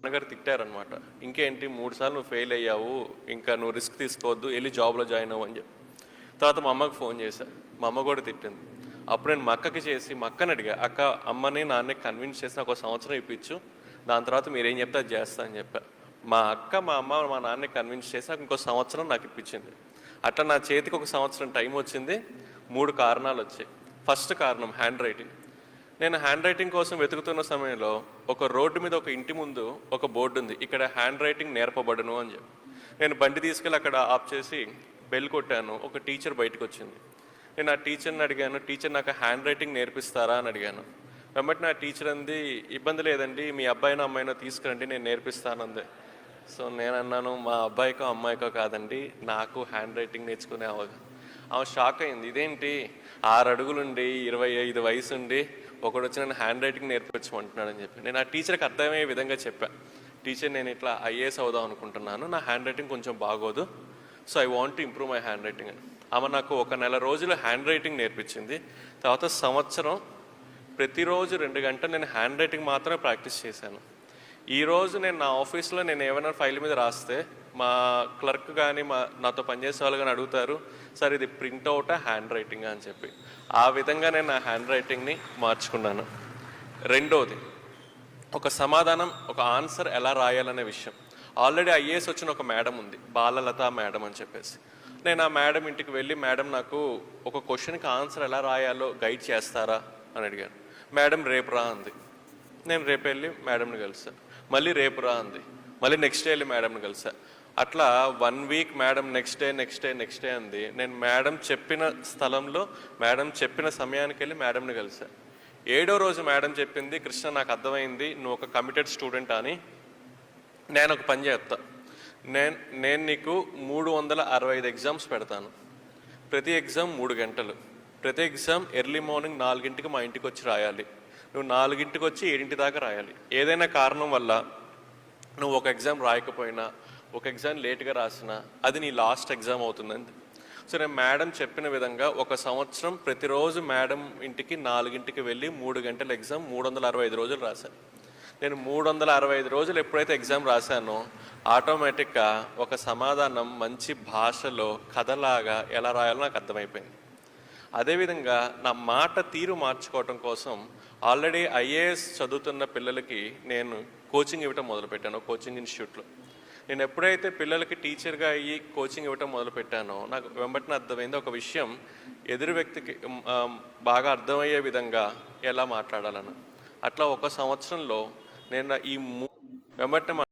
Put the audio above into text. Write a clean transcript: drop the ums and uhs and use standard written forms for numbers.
నాన్నగారు తిట్టారనమాట. ఇంకేంటి 3 సార్లు నువ్వు ఫెయిల్ అయ్యావు, ఇంకా నువ్వు రిస్క్ తీసుకోవద్దు, వెళ్ళి జాబ్లో జాయిన్ అవ్వు అని చెప్పి. తర్వాత మా అమ్మకి ఫోన్ చేశా, మా అమ్మ కూడా తిట్టింది. అప్పుడు నేను మా అక్కకి చేసి మా అక్కని అడిగా, అక్క అమ్మని నాన్నని కన్విన్స్ చేసి నాకు 1 సంవత్సరం ఇప్పించు, దాని తర్వాత మీరేం చెప్తే అది చేస్తా అని చెప్పా. మా అక్క మా అమ్మ మా నాన్నని కన్విన్స్ చేసి నాకు ఇంకో సంవత్సరం నాకు ఇప్పించింది. అట్లా నా చేతికి 1 సంవత్సరం టైం వచ్చింది. 3 కారణాలు వచ్చాయి. ఫస్ట్ కారణం హ్యాండ్ రైటింగ్. నేను హ్యాండ్ రైటింగ్ కోసం వెతుకుతున్న సమయంలో ఒక రోడ్డు మీద ఒక ఇంటి ముందు ఒక బోర్డు ఉంది, ఇక్కడ హ్యాండ్ రైటింగ్ నేర్పబడును అని చెప్పి. నేను బండి తీసుకెళ్ళి అక్కడ ఆఫ్ చేసి బెల్ కొట్టాను. ఒక టీచర్ బయటకు వచ్చింది. నేను ఆ టీచర్ని అడిగాను, టీచర్ నాకు హ్యాండ్ రైటింగ్ నేర్పిస్తారా అని అడిగాను. వెంబటి నా టీచర్ అంది, ఇబ్బంది లేదండి, మీ అబ్బాయినో అమ్మాయినో తీసుకురండి, నేను నేర్పిస్తానంది. సో నేను అన్నాను, మా అబ్బాయికో అమ్మాయికో కాదండి, నాకు హ్యాండ్ రైటింగ్ నేర్చుకునే ఆమె షాక్ అయింది. ఇదేంటి 6 అడుగులుండి 25 వయసు ఉండి ఒకడు వచ్చి నన్ను హ్యాండ్ రైటింగ్ నేర్పించమంటున్నాడని చెప్పి. నేను ఆ టీచర్కి అర్థమయ్యే విధంగా చెప్పాను, టీచర్ నేను ఇట్లా ఐఏఎస్ అవుదాం అనుకుంటున్నాను, నా హ్యాండ్ రైటింగ్ కొంచెం బాగోదు, so I want to improve my hand writing అని. ఆమె నాకు 1 నెల రోజులు హ్యాండ్ రైటింగ్ నేర్పించింది. తర్వాత సంవత్సరం ప్రతిరోజు 2 గంటలు నేను హ్యాండ్ రైటింగ్ మాత్రమే ప్రాక్టీస్ చేశాను. ఈరోజు నేను నా ఆఫీస్లో నేను ఏమైనా ఫైల్ మీద రాస్తే మా క్లర్క్ కానీ నాతో పనిచేసే వాళ్ళు కానీ అడుగుతారు, సార్ ఇది ప్రింట్అవుటా హ్యాండ్ రైటింగ్ అని చెప్పి. ఆ విధంగా నేను నా హ్యాండ్ రైటింగ్ని మార్చుకున్నాను. రెండోది, ఒక సమాధానం ఒక ఆన్సర్ ఎలా రాయాలనే విషయం. ఆల్రెడీ ఐఏఎస్ వచ్చిన ఒక మేడం ఉంది, బాలలత మేడం అని చెప్పేసి. నేను ఆ మేడం ఇంటికి వెళ్ళి, మేడం నాకు ఒక క్వశ్చన్కి ఆన్సర్ ఎలా రాయాలో గైడ్ చేస్తారా అని అడిగాను. మేడం రేపు రా అంది. నేను రేపు వెళ్ళి మేడంని కలిసా. మళ్ళీ రేపు రా అంది. మళ్ళీ నెక్స్ట్ డే వెళ్ళి మేడంని కలిసా. అట్లా 1 వీక్ మేడం నెక్స్ట్ డే అంది. నేను మేడం చెప్పిన స్థలంలో మేడం చెప్పిన సమయానికి వెళ్ళి మేడంని కలిసా. 7వ రోజు మేడం చెప్పింది, కృష్ణ నాకు అర్థమైంది నువ్వు ఒక కమిటెడ్ స్టూడెంట్ అని, నేను ఒక పని చేస్తా, నేను నీకు 365 ఎగ్జామ్స్ పెడతాను. ప్రతి ఎగ్జామ్ 3 గంటలు, ప్రతి ఎగ్జామ్ ఎర్లీ మార్నింగ్ 4ంటికి మా ఇంటికి వచ్చి రాయాలి. నువ్వు 4ంటికి వచ్చి 7 దాకా రాయాలి. ఏదైనా కారణం వల్ల నువ్వు ఒక ఎగ్జామ్ రాయకపోయినా, ఒక ఎగ్జామ్ లేట్గా రాసినా అది నీ లాస్ట్ ఎగ్జామ్ అవుతుందండి. సో నేను మేడం చెప్పిన విధంగా 1 సంవత్సరం ప్రతిరోజు మేడం ఇంటికి 4ంటికి వెళ్ళి 3 గంటల ఎగ్జామ్ 365 రోజులు రాశాను. నేను 365 రోజులు ఎప్పుడైతే ఎగ్జామ్ రాశానో ఆటోమేటిక్గా ఒక సమాధానం మంచి భాషలో కథలాగా ఎలా రాయాలో నాకు అర్థమైపోయింది. అదేవిధంగా నా మాట తీరు మార్చుకోవటం కోసం ఆల్రెడీ ఐఏఎస్ చదువుతున్న పిల్లలకి నేను కోచింగ్ ఇవ్వటం మొదలుపెట్టాను కోచింగ్ ఇన్స్టిట్యూట్లో. నేను ఎప్పుడైతే పిల్లలకి టీచర్గా అయ్యి కోచింగ్ ఇవ్వటం మొదలుపెట్టానో నాకు వెంబటిన అర్థమైంది ఒక విషయం, ఎదురు వ్యక్తికి బాగా అర్థమయ్యే విధంగా ఎలా మాట్లాడాలను. అట్లా 1 సంవత్సరంలో నేను ఈ వెంబటిన